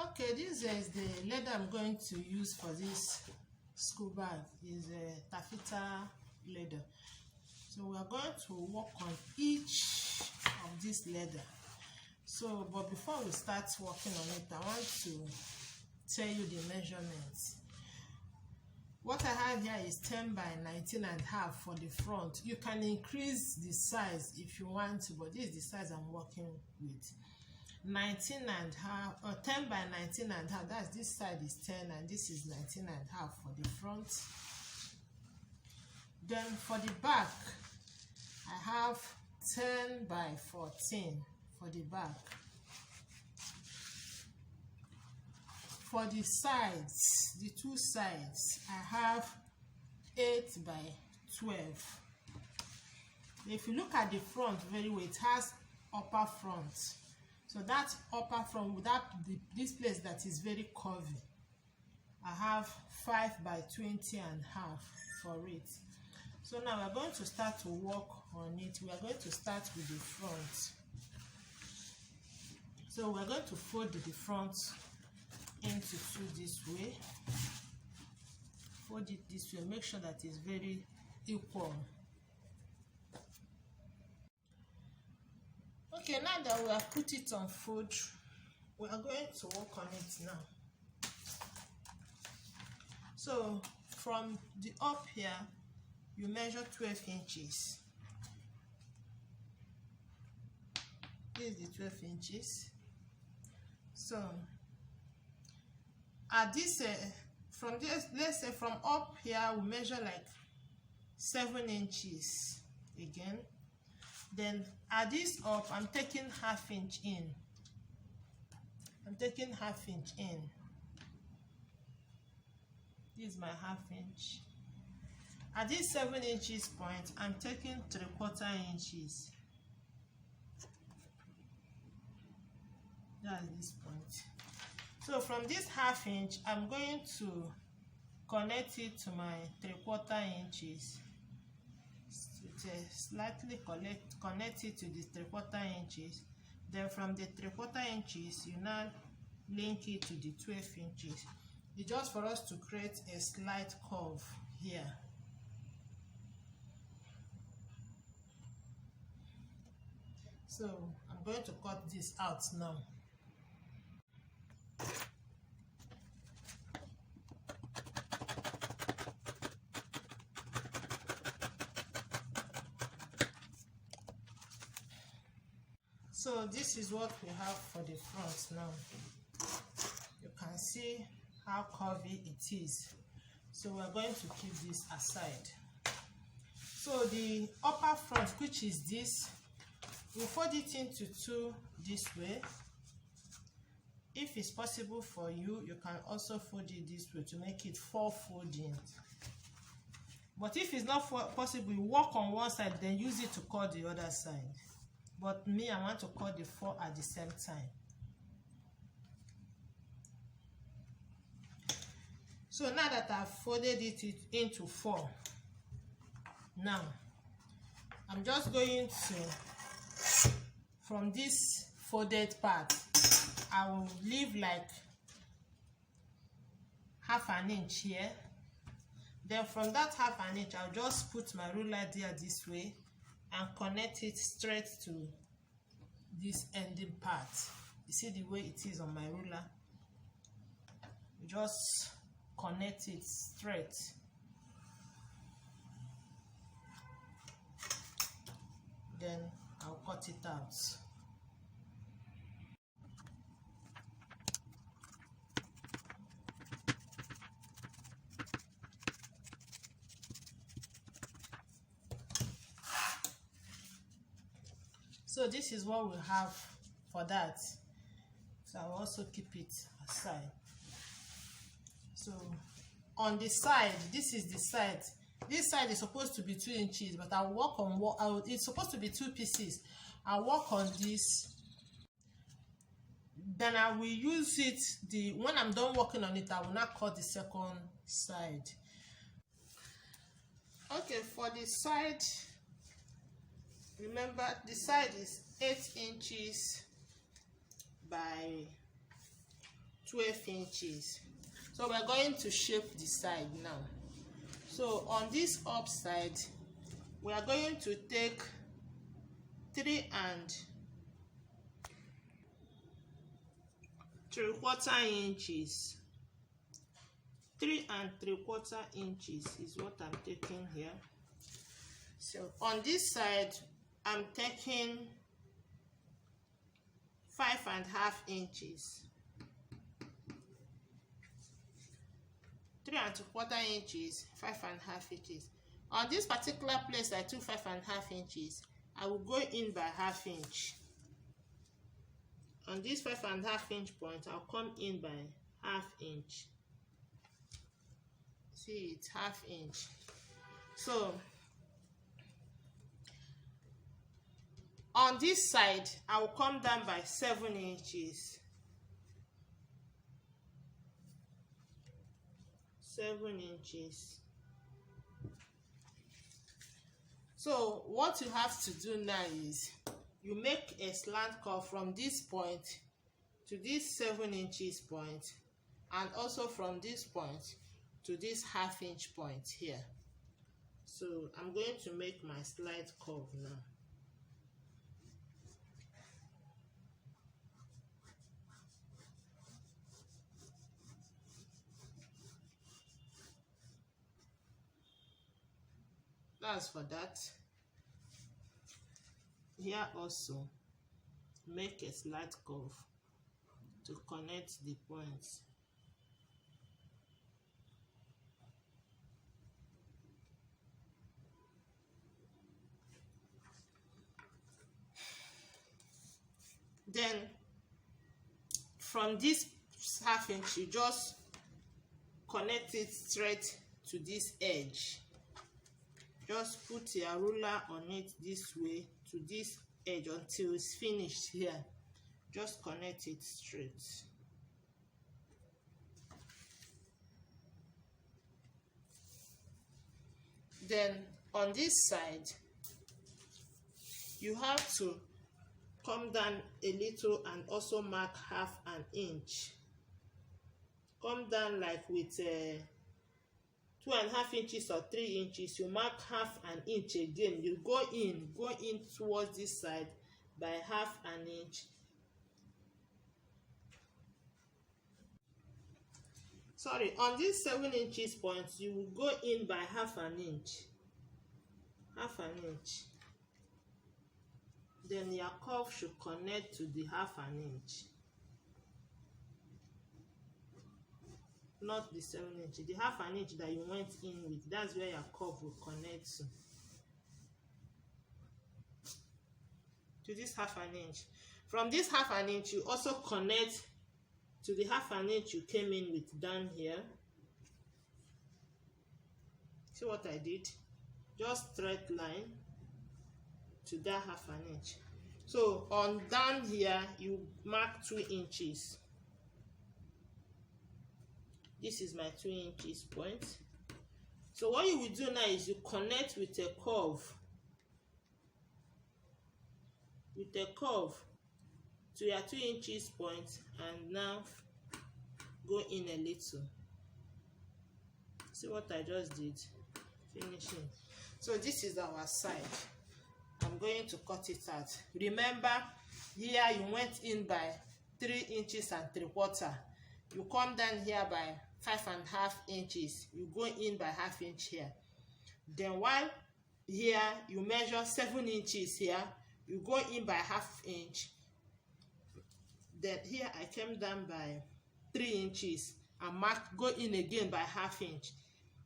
Okay, this is the leather I'm going to use for this school bag. Is a taffeta leather. So we are going to work on each of this leather. So, but before we start working on it, I want to tell you the measurements. What I have here is 10 by 19.5 for the front. You can increase the size if you want to, but this is the size I'm working with. 19.5 or 10 by 19.5. That's this side is 10 and this is 19.5 for the front. Then for the back, I have 10 by 14 for the back. For the sides, the two sides, I have 8 by 12. If you look at the front very well, it has upper front. So that upper front, without this place that is very curvy, I have 5 by 20.5 for it. So now we're going to start to work on it. We are going to start with the front. So we're going to fold the front into two this way. Fold it this way. Make sure that it's very equal. Okay, now that we have put it on fold, we are going to work on it now. So from the up here, you measure 12 inches. This is the 12 inches. So at this from this, let's say from up here, we measure like 7 inches again. Then at this up, I'm taking ½ inch in. I'm taking ½ inch in. This is my ½ inch. At this 7 inches point, I'm taking 3/4 inches. That's this point. So from this ½ inch, I'm going to connect it to my 3/4 inches. Slightly connect it to the 3/4 inches. Then from the 3/4 inches, you now link it to the 12 inches. It's just for us to create a slight curve here. So I'm going to cut this out now. So this is what we have for the front now. You can see how curvy it is. So we're going to keep this aside. So the upper front, which is this, we fold it into two this way. If it's possible for you, you can also fold it this way to make it 4 folding. But if it's not possible, you work on one side, then use it to cut the other side. But me, I want to cut the 4 at the same time. So now that I've folded it into 4, now I'm just going to, from this folded part, I will leave like ½ inch here. Then from that ½ inch, I'll just put my ruler there this way and connect it straight to this ending part. You see the way it is on my ruler? You just connect it straight. Then I'll cut it out. So this is what we have for that. So I'll also keep it aside. So on the side, this is the side. This side is supposed to be 2 inches, but I'll work on it's supposed to be 2 pieces. I'll work on this. Then I will use it. When I'm done working on it, I will not cut the second side. Okay, for the side, remember the side is 8 inches by 12 inches. So we're going to shape the side now. So on this up side, we are going to take 3 3/4 inches. 3 3/4 inches is what I'm taking here. So on this side, I'm taking 5.5 inches. 3 3/4 inches, 5.5 inches. On this particular place, I took 5.5 inches. I will go in by 1/2 inch. On this 5.5 inch point, I'll come in by 1/2 inch. See, it's 1/2 inch. So on this side, I will come down by 7 inches. 7 inches. So what you have to do now is you make a slant curve from this point to this 7 inches point, and also from this point to this 1/2 inch point here. So I'm going to make my slight curve now. That's for that. Here also, make a slight curve to connect the points. Then from this 1/2 inch, you just connect it straight to this edge. Just put your ruler on it this way to this edge until it's finished here. Just connect it straight. Then on this side, you have to come down a little and also mark 1/2 inch. Come down like with 2.5 inches or 3 inches. You mark 1/2 inch again. You go in towards this side by 1/2 inch. Sorry, on this 7 inches point, you will go in by 1/2 inch. 1/2 inch. Then your curve should connect to the 1/2 inch. Not the 7 inch, the 1/2 inch that you went in with. That's where your curve will connect to this 1/2 inch. From this 1/2 inch, you also connect to the 1/2 inch you came in with down here. See what I did? Just straight line to that 1/2 inch. So on down here, you mark 2 inches. This is my 2 inches point. So what you will do now is you connect with a curve. With a curve to your 2 inches point, and now go in a little. See what I just did? Finishing. So this is our side. I'm going to cut it out. Remember, here you went in by 3 inches and 3/4. You come down here by 5.5 inches. You go in by 1/2 inch here. Then while here you measure 7 inches here, you go in by 1/2 inch. Then here I came down by 3 inches and mark, go in again by 1/2 inch.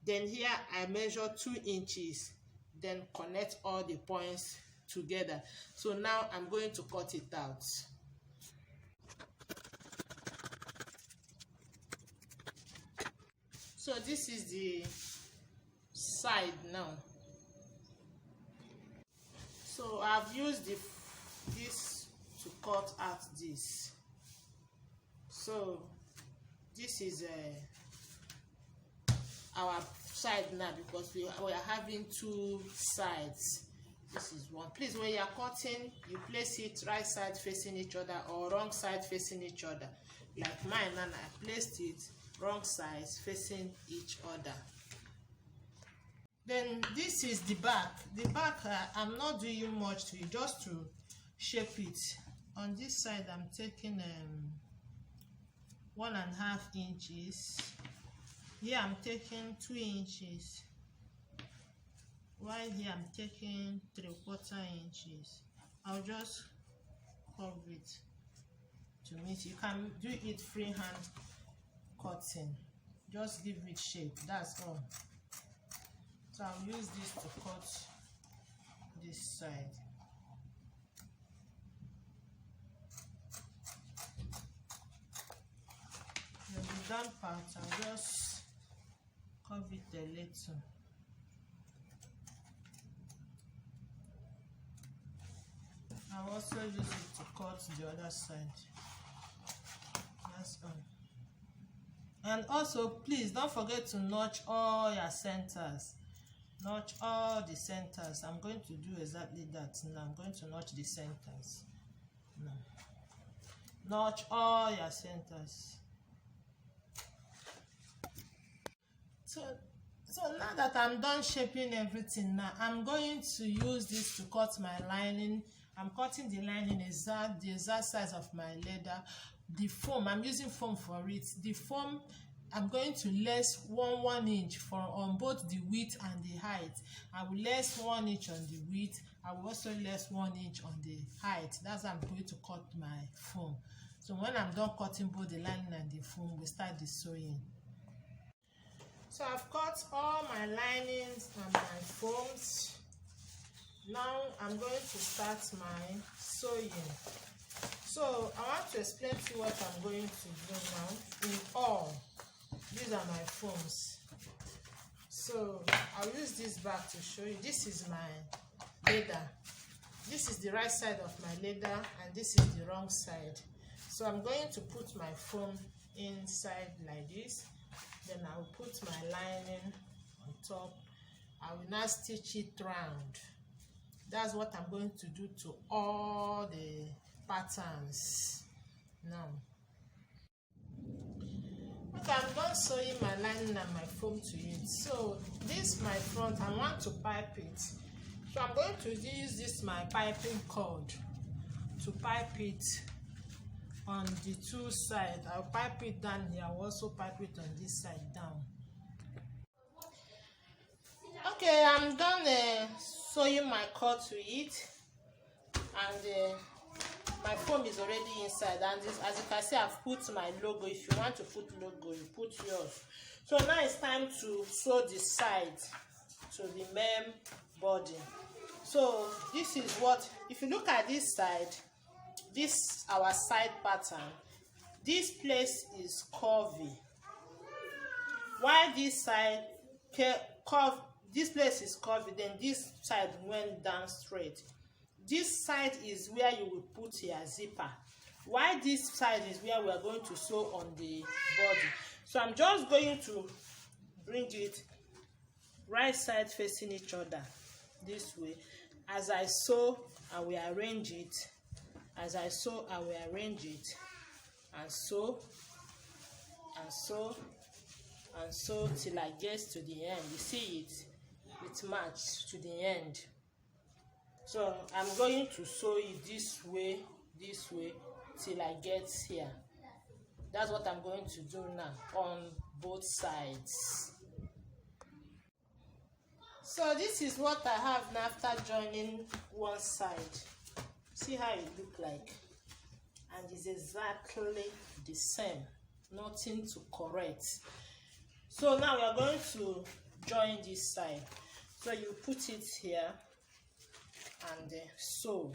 Then here I measure 2 inches. Then connect all the points together. So now I'm going to cut it out. So this is the side now. So I've used this to cut out this. So this is our side now, because we are having 2 sides. This is one. Please, when you are cutting, you place it right side facing each other or wrong side facing each other. like mine, and I placed it wrong sides facing each other. Then this is the back. The back, I'm not doing much to it, just to shape it. On this side, I'm taking 1.5 inches. Here I'm taking 2 inches. While here I'm taking 3/4 inches. I'll just curve it to meet. You can do it freehand cutting. Just give it shape. That's all. So I'll use this to cut this side. The down part, I'll just curve it a little. I'll also use it to cut the other side. That's all. And also, please don't forget to notch all your centers. Notch all the centers. I'm going to do exactly that now. I'm going to notch the centers. Now, notch all your centers. So now that I'm done shaping everything, now I'm going to use this to cut my lining. I'm cutting the lining the exact size of my leather. The foam, I'm using foam for it. The foam, I'm going to less 1 inch on both the width and the height. I will less 1 inch on the width. I will also less 1 inch on the height. That's how I'm going to cut my foam. So when I'm done cutting both the lining and the foam, we start the sewing. So I've cut all my linings and my foams. Now I'm going to start my sewing. So I want to explain to you what I'm going to do now. In all, these are my foams. So I'll use this back to show you. This is my leather. This is the right side of my leather, and this is the wrong side. So I'm going to put my foam inside like this. Then I will put my lining on top. I will now stitch it round. That's what I'm going to do to all the patterns now. Okay, I'm done sewing my lining and my foam to it. So this my front, I want to pipe it. So I'm going to use this my piping cord to pipe it on the two sides. I'll pipe it down here. I'll also pipe it on this side down. Okay, I'm done sewing my cord to it, and my foam is already inside. And this, as you can see, I've put my logo. If you want to put logo, you put yours. So now it's time to sew the side to the main body. So this is what, if you look at this side, this our side pattern, this place is curvy, while this side this place is curvy, then this side went down straight. This side is where you will put your zipper, while this side is where we are going to sew on the body. So I'm just going to bring it right side facing each other this way. As I sew, I will arrange it. As I sew, I will arrange it, and sew, and sew, and sew till I get to the end. You see it matched to the end. So I'm going to sew it this way till I get here. That's what I'm going to do now on both sides. So this is what I have now after joining one side. See how it look like, and it's exactly the same, nothing to correct. So now we are going to join this side. So you put it here and sew,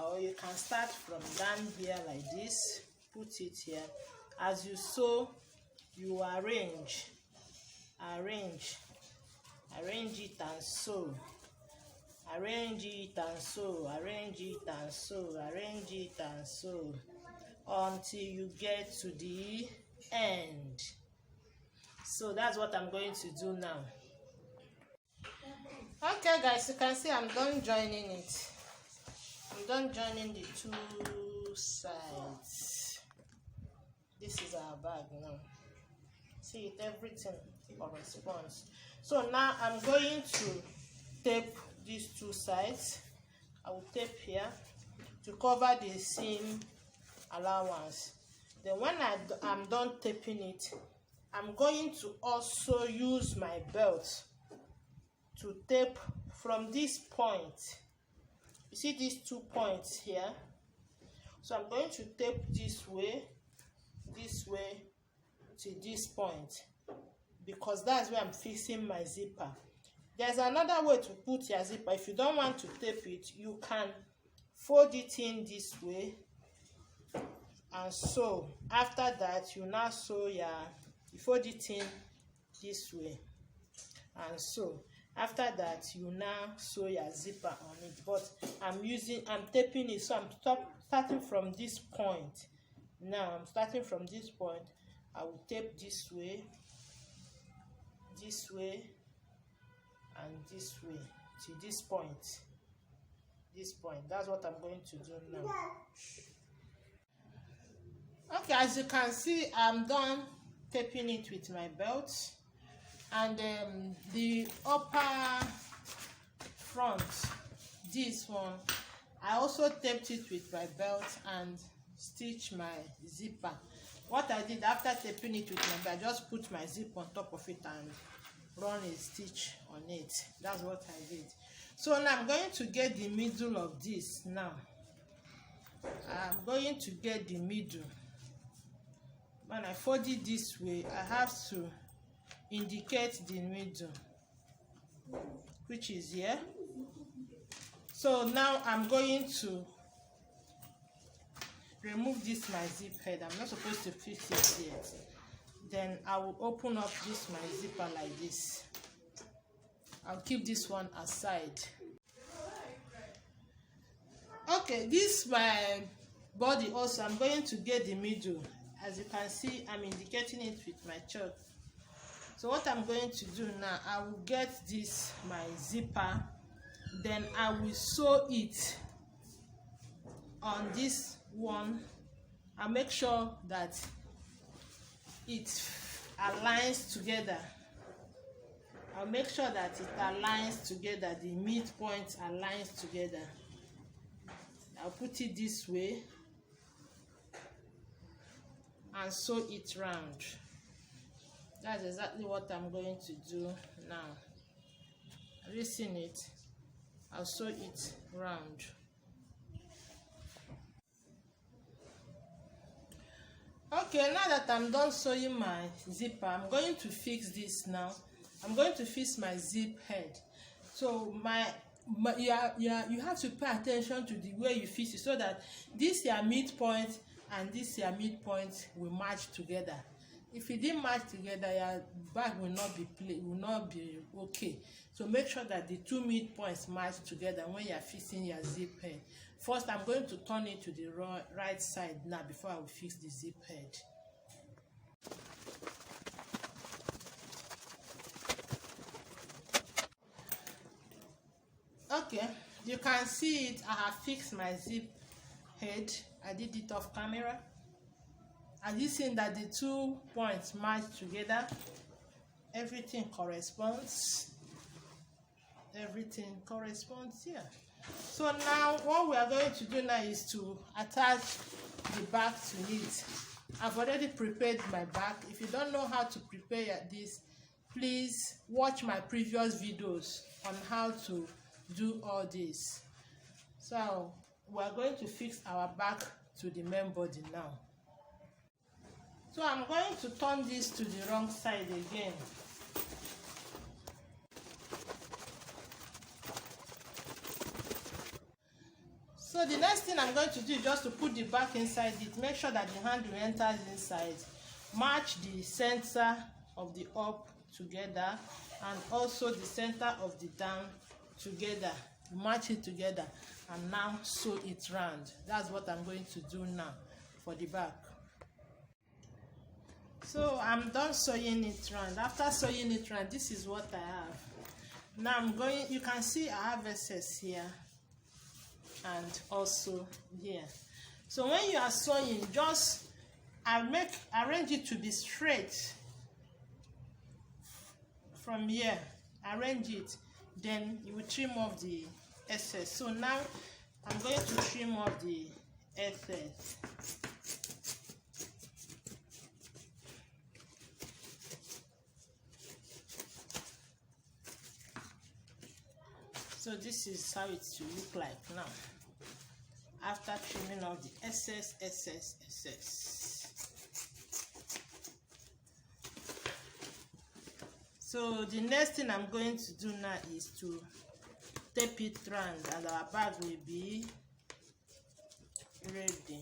or you can start from down here like this, put it here. As you sew, you arrange it and sew, arrange it and sew, arrange it and sew, arrange it and sew until you get to the end. So that's what I'm going to do now. Okay guys, you can see I'm done joining it. I'm done joining the two sides. This is our bag now. See it, everything corresponds. So now I'm going to tape these two sides. I will tape here to cover the seam allowance. Then when I'm done taping it, I'm going to also use my belt to tape from this point. You see these 2 points here? So I'm going to tape this way to this point, because that's where I'm fixing my zipper. There's another way to put your zipper. If you don't want to tape it, you can fold it in this way and sew. After that, you now sew you fold it in this way and sew. After that, you now sew your zipper on it. But I'm taping it, so I'm starting from this point. Now I'm starting from this point. I will tape this way, and this way to this point. That's what I'm going to do now. Okay, as you can see, I'm done taping it with my belt, and the upper front, this one, I also taped it with my belt and stitched my zipper. What I did after taping it with my belt, I just put my zip on top of it and run a stitch on it. That's what I did. So now I'm going to get the middle of this. Now I'm going to get the middle. When I fold it this way, I have to indicate the middle, which is here. So now I'm going to remove this my zip head. I'm not supposed to fix it yet. Then I will open up this my zipper like this. I'll keep this one aside. Okay, this my body also, I'm going to get the middle. As you can see, I'm indicating it with my chalk. So what I'm going to do now, I will get this my zipper, then I will sew it on this one. I'll make sure that it aligns together. I'll make sure that it aligns together, the midpoint aligns together. I'll put it this way and sew it round. That's exactly what I'm going to do now. Listen it, I'll sew it round. Okay, now that I'm done sewing my zipper, I'm going to fix this now. I'm going to fix my zip head. So you have to pay attention to the way you fix it, so that this your midpoint and this your midpoint will match together. If it didn't match together, your bag will not be okay. So make sure that the two midpoints match together when you are fixing your zip head. First, I'm going to turn it to the right side now before I will fix the zip head. Okay, you can see it. I have fixed my zip head. I did it off camera. And you see that the 2 points match together. Everything corresponds. Everything corresponds here. So now what we are going to do now is to attach the bag to it. I've already prepared my bag. If you don't know how to prepare this, please watch my previous videos on how to do all this. So we are going to fix our bag to the main body now. So I'm going to turn this to the wrong side again. So the next thing I'm going to do is just to put the back inside it. Make sure that the handle enters inside. Match the center of the up together and also the center of the down together. Match it together and now sew it round. That's what I'm going to do now for the back. So I'm done sewing it round. After sewing it round, this is what I have. Now you can see I have excess here and also here. So when you are sewing, just arrange it to be straight from here. Arrange it, then you will trim off the excess. So now I'm going to trim off the excess. So this is how it will look like now after trimming off the excess. So the next thing I'm going to do now is to tape it round, and our bag will be ready.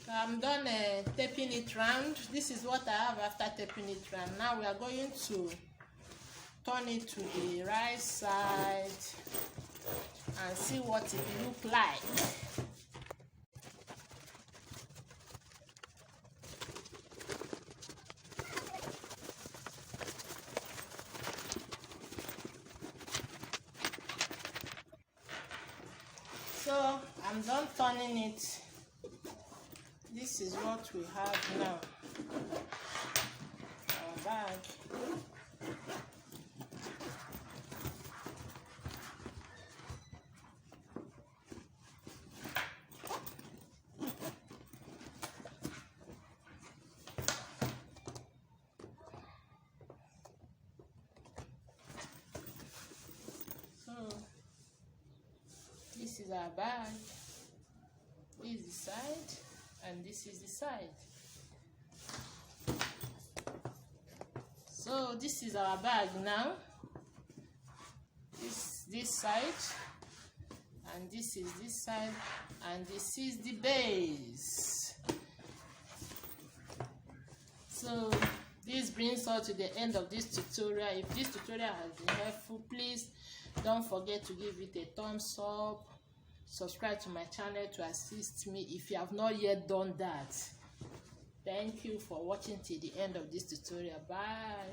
I'm done taping it round. This is what I have after taping it round. Now we are going to turn it to the right side and see what it look like. So I'm done turning it. This is what we have now. Our bag. So this is our bag. This is the side. And this is the side. So this is our bag now. This side, and this is this side, and this is the base. So this brings us to the end of this tutorial. If this tutorial has been helpful, please don't forget to give it a thumbs up. Subscribe to my channel to assist me if you have not yet done that. Thank you for watching till the end of this tutorial. Bye.